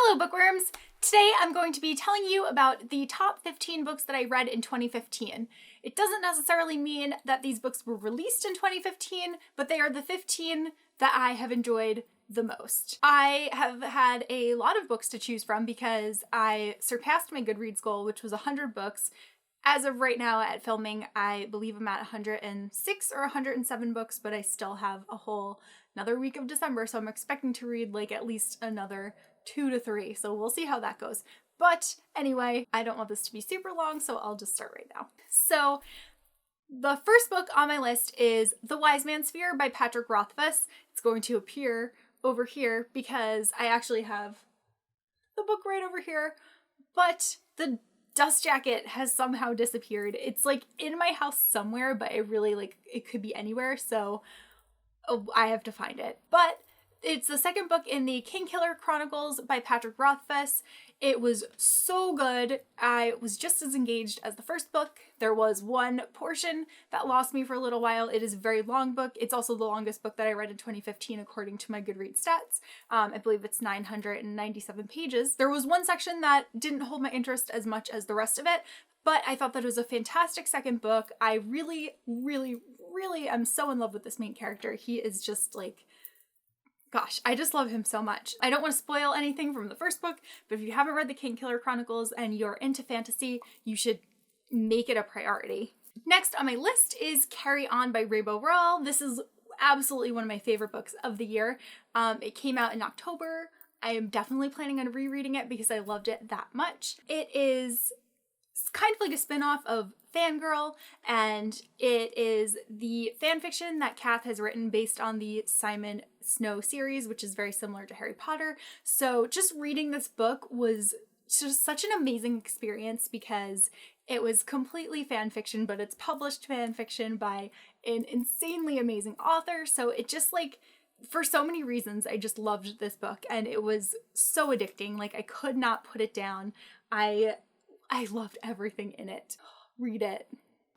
Hello bookworms! Today I'm going to be telling you about the top 15 books that I read in 2015. It doesn't necessarily mean that these books were released in 2015, but they are the 15 that I have enjoyed the most. I have had a lot of books to choose from because I surpassed my Goodreads goal, which was 100 books. As of right now at filming, I believe I'm at 106 or 107 books, but I still have another week of December, so I'm expecting to read like at least another 2 to 3, so we'll see how that goes. But anyway, I don't want this to be super long, so I'll just start right now. So the first book on my list is The Wise Man's Sphere by Patrick Rothfuss. It's going to appear over here because I actually have the book right over here, but the dust jacket has somehow disappeared. It's like in my house somewhere, but it could be anywhere, so I have to find it. But it's the second book in the Kingkiller Chronicles by Patrick Rothfuss. It was so good. I was just as engaged as the first book. There was one portion that lost me for a little while. It is a very long book. It's also the longest book that I read in 2015 according to my Goodreads stats. I believe it's 997 pages. There was one section that didn't hold my interest as much as the rest of it, but I thought that it was a fantastic second book. I really am so in love with this main character. He is just like, gosh, I just love him so much. I don't want to spoil anything from the first book, but if you haven't read the Kingkiller Chronicles and you're into fantasy, you should make it a priority. Next on my list is Carry On by Rainbow Rowell. This is absolutely one of my favorite books of the year. It came out in October. I am definitely planning on rereading it because I loved it that much. It is kind of like a spin-off of Fangirl, and it is the fan fiction that Kath has written based on the Simon Snow series, which is very similar to Harry Potter. So just reading this book was just such an amazing experience because it was completely fan fiction, but it's published fan fiction by an insanely amazing author. So it just for so many reasons, I just loved this book, and it was so addicting. Like, I could not put it down. I loved everything in it. Read it.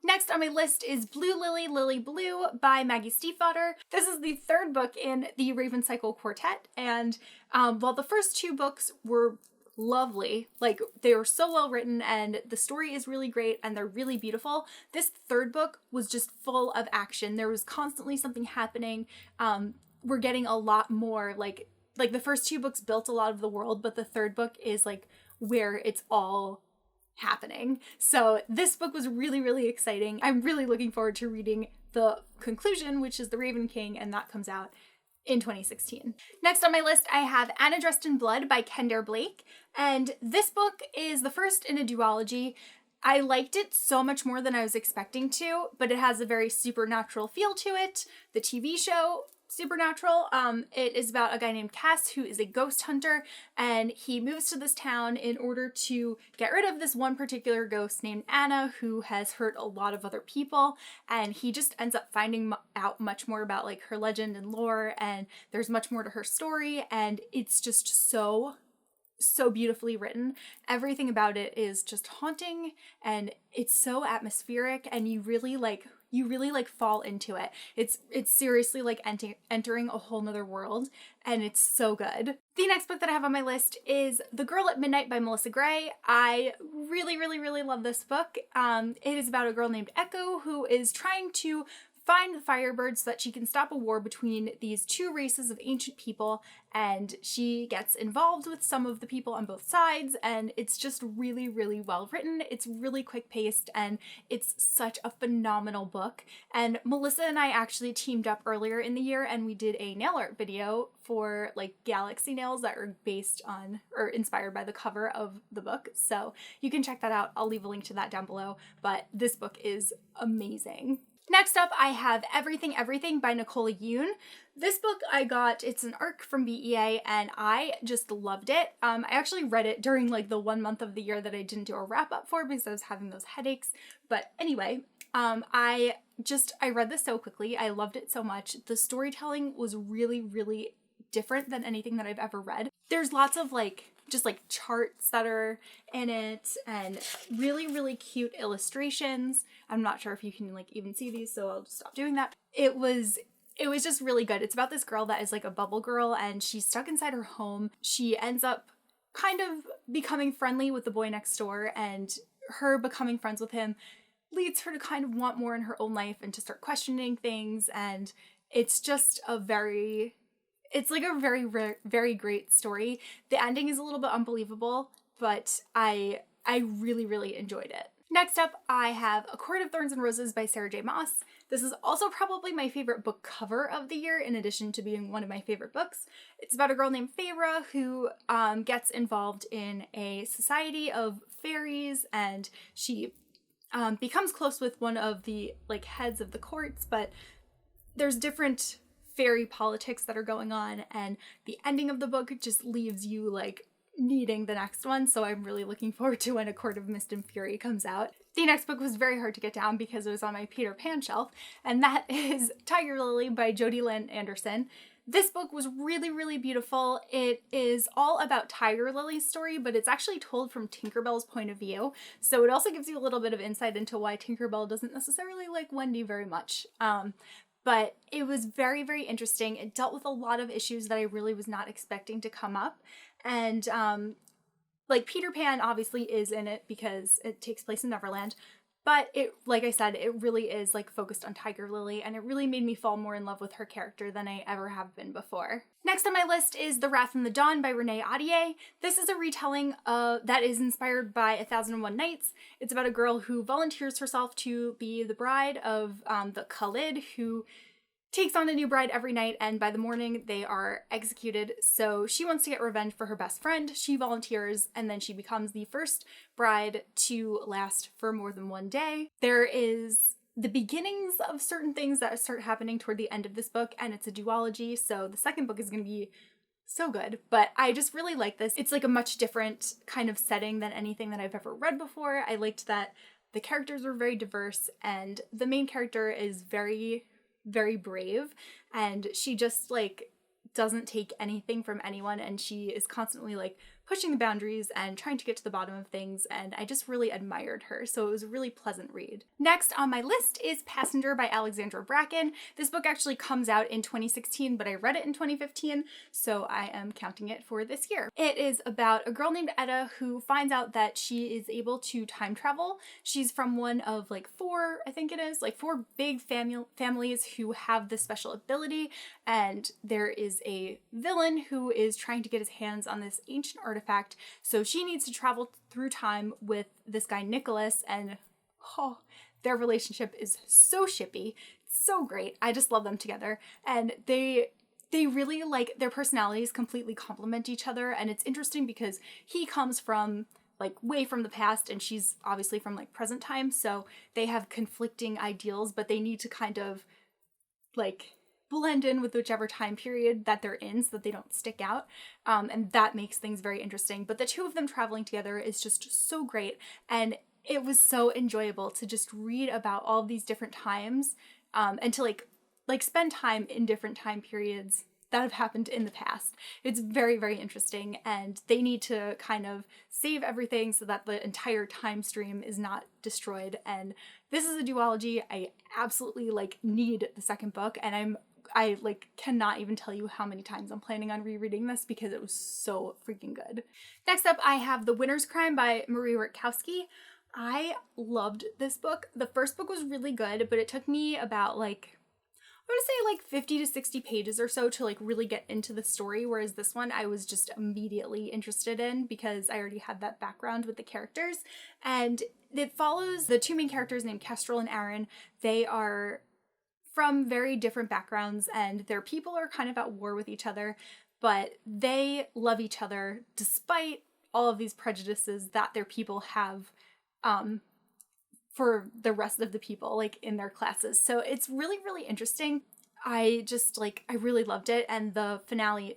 Next on my list is Blue Lily, Lily Blue by Maggie Stiefvater. This is the third book in the Raven Cycle Quartet, and while the first two books were lovely, like they were so well written and the story is really great and they're really beautiful, this third book was just full of action. There was constantly something happening. We're getting a lot more, like the first two books built a lot of the world, but the third book is like where it's all happening. So this book was really exciting. I'm really looking forward to reading the conclusion, which is The Raven King, and that comes out in 2016. Next on my list, I have Anna Dressed in Blood by Kendare Blake, and this book is the first in a duology. I liked it so much more than I was expecting to, but it has a very supernatural feel to it. The TV show Supernatural. It is about a guy named Cass who is a ghost hunter, and he moves to this town in order to get rid of this one particular ghost named Anna who has hurt a lot of other people, and he just ends up finding out much more about like her legend and lore, and there's much more to her story, and it's just so beautifully written. Everything about it is just haunting, and it's so atmospheric, and you really fall into it. It's seriously like entering a whole nother world, and it's so good. The next book that I have on my list is The Girl at Midnight by Melissa Gray. I really love this book. It is about a girl named Echo who is trying to find the Firebirds so that she can stop a war between these two races of ancient people, and she gets involved with some of the people on both sides, and it's just really well written. It's really quick paced, and it's such a phenomenal book. And Melissa and I actually teamed up earlier in the year, and we did a nail art video for like galaxy nails that are based on or inspired by the cover of the book, so you can check that out. I'll leave a link to that down below, but this book is amazing. Next up, I have Everything by Nicola Yoon. This book I got, it's an ARC from BEA, and I just loved it. I actually read it during like the 1 month of the year that I didn't do a wrap up for because I was having those headaches. But anyway, I read this so quickly. I loved it so much. The storytelling was really different than anything that I've ever read. There's lots of just charts that are in it, and really cute illustrations. I'm not sure if you can even see these, so I'll just stop doing that. It was just really good. It's about this girl that is like a bubble girl, and she's stuck inside her home. She ends up kind of becoming friendly with the boy next door, and her becoming friends with him leads her to kind of want more in her own life and to start questioning things. And it's just it's like a very, very great story. The ending is a little bit unbelievable, but I really, really enjoyed it. Next up, I have A Court of Thorns and Roses by Sarah J. Maas. This is also probably my favorite book cover of the year, in addition to being one of my favorite books. It's about a girl named Feyre who gets involved in a society of fairies, and she becomes close with one of the like heads of the courts, but there's different fairy politics that are going on, and the ending of the book just leaves you like needing the next one, so I'm really looking forward to when A Court of Mist and Fury comes out. The next book was very hard to get down because it was on my Peter Pan shelf, and that is Tigerlily by Jodi Lynn Anderson. This book was really, really beautiful. It is all about Tigerlily's story, but it's actually told from Tinkerbell's point of view, so it also gives you a little bit of insight into why Tinkerbell doesn't necessarily like Wendy very much. But it was very, very interesting. It dealt with a lot of issues that I really was not expecting to come up. And like Peter Pan obviously is in it because it takes place in Neverland. But it, like I said, it really is like focused on Tigerlily, and it really made me fall more in love with her character than I ever have been before. Next on my list is The Wrath and the Dawn by Renee Ahdieh. This is a retelling that is inspired by 1001 Nights. It's about a girl who volunteers herself to be the bride of the Khalid, who takes on a new bride every night, and by the morning they are executed. So she wants to get revenge for her best friend. She volunteers, and then she becomes the first bride to last for more than one day. There is the beginnings of certain things that start happening toward the end of this book, and it's a duology, so the second book is going to be so good. But I just really like this. It's like a much different kind of setting than anything that I've ever read before. I liked that the characters were very diverse, and the main character is very, very brave, and she just like doesn't take anything from anyone, and she is constantly like pushing the boundaries and trying to get to the bottom of things, and I just really admired her, so it was a really pleasant read. Next on my list is Passenger by Alexandra Bracken. This book actually comes out in 2016, but I read it in 2015, so I am counting it for this year. It is about a girl named Etta who finds out that she is able to time travel. She's from one of like four big families who have this special ability, and there is a villain who is trying to get his hands on this ancient artifact, so she needs to travel through time with this guy Nicholas, and their relationship is so shippy. It's so great. I just love them together, and they really like their personalities completely complement each other, and it's interesting because he comes from like way from the past, and she's obviously from like present time, so they have conflicting ideals, but they need to kind of like blend in with whichever time period that they're in so that they don't stick out, and that makes things very interesting. But the two of them traveling together is just so great, and it was so enjoyable to just read about all of these different times, and to like spend time in different time periods that have happened in the past. It's very, very interesting, and they need to kind of save everything so that the entire time stream is not destroyed. And this is a duology. I absolutely like need the second book, and I like cannot even tell you how many times I'm planning on rereading this because it was so freaking good. Next up, I have The Winter's Crime by Marie Rutkowski. I loved this book. The first book was really good, but it took me about like, I want to say like 50 to 60 pages or so to like really get into the story, whereas this one I was just immediately interested in because I already had that background with the characters. And it follows the two main characters named Kestrel and Aaron. They are from very different backgrounds, and their people are kind of at war with each other, but they love each other despite all of these prejudices that their people have for the rest of the people, like in their classes. So it's really, really interesting. I really loved it. And the finale,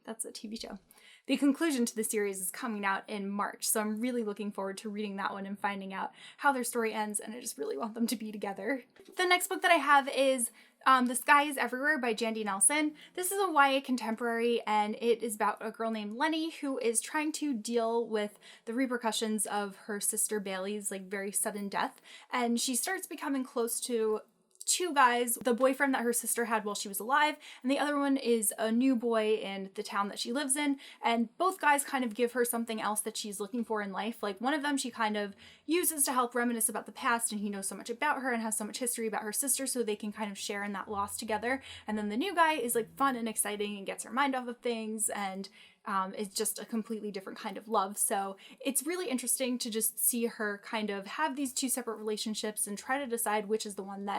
that's a TV show. The conclusion to the series is coming out in March, so I'm really looking forward to reading that one and finding out how their story ends, and I just really want them to be together. The next book that I have is The Sky is Everywhere by Jandy Nelson. This is a YA contemporary, and it is about a girl named Lenny who is trying to deal with the repercussions of her sister Bailey's like very sudden death, and she starts becoming close to two guys, the boyfriend that her sister had while she was alive, and the other one is a new boy in the town that she lives in, and both guys kind of give her something else that she's looking for in life. Like, one of them she kind of uses to help reminisce about the past, and he knows so much about her and has so much history about her sister, so they can kind of share in that loss together. And then the new guy is like fun and exciting and gets her mind off of things, and it's just a completely different kind of love. So it's really interesting to just see her kind of have these two separate relationships and try to decide which is the one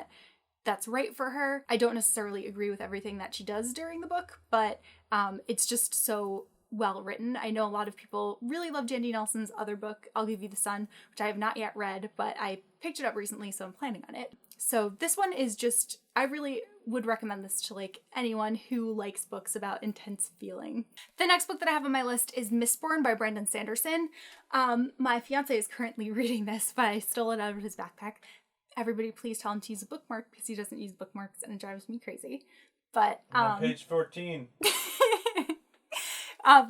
that's right for her. I don't necessarily agree with everything that she does during the book, but it's just so well written. I know a lot of people really love Jandy Nelson's other book, I'll Give You the Sun, which I have not yet read, but I picked it up recently, so I'm planning on it. So this one is just, I really would recommend this to like anyone who likes books about intense feeling. The next book that I have on my list is Mistborn by Brandon Sanderson. My fiance is currently reading this, but I stole it out of his backpack. Everybody please tell him to use a bookmark because he doesn't use bookmarks and it drives me crazy. But I'm on page 14.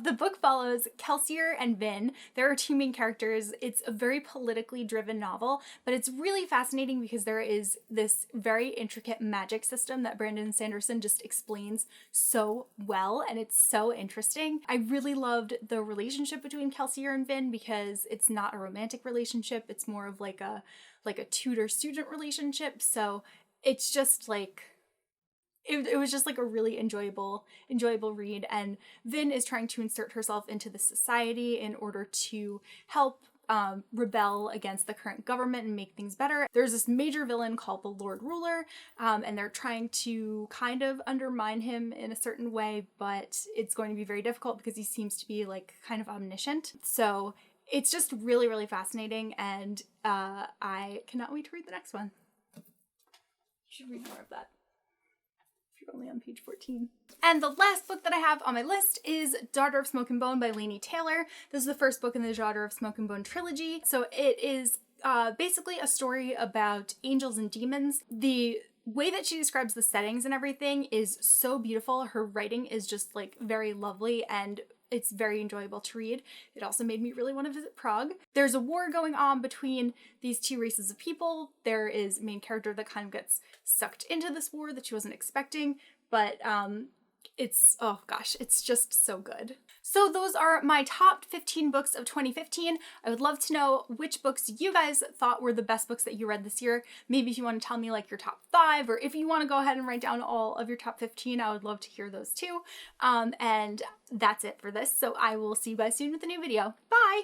The book follows Kelsier and Vin. There are two main characters. It's a very politically driven novel, but it's really fascinating because there is this very intricate magic system that Brandon Sanderson just explains so well, and it's so interesting. I really loved the relationship between Kelsier and Vin because it's not a romantic relationship. It's more of like a tutor-student relationship. So it's just like, it was just like a really enjoyable read, and Vin is trying to insert herself into the society in order to help rebel against the current government and make things better. There's this major villain called the Lord Ruler, and they're trying to kind of undermine him in a certain way, but it's going to be very difficult because he seems to be like kind of omniscient. So it's just really, really fascinating, and I cannot wait to read the next one. You should read more of that. Only on page 14. And the last book that I have on my list is Daughter of Smoke and Bone by Laini Taylor. This is the first book in the Daughter of Smoke and Bone trilogy. So it is basically a story about angels and demons. The way that she describes the settings and everything is so beautiful. Her writing is just like very lovely, and it's very enjoyable to read. It also made me really want to visit Prague. There's a war going on between these two races of people. There is a main character that kind of gets sucked into this war that she wasn't expecting, but it's, oh gosh, it's just so good. So those are my top 15 books of 2015. I would love to know which books you guys thought were the best books that you read this year. Maybe if you want to tell me like your top 5, or if you want to go ahead and write down all of your top 15, I would love to hear those too. And that's it for this. So I will see you guys soon with a new video. Bye!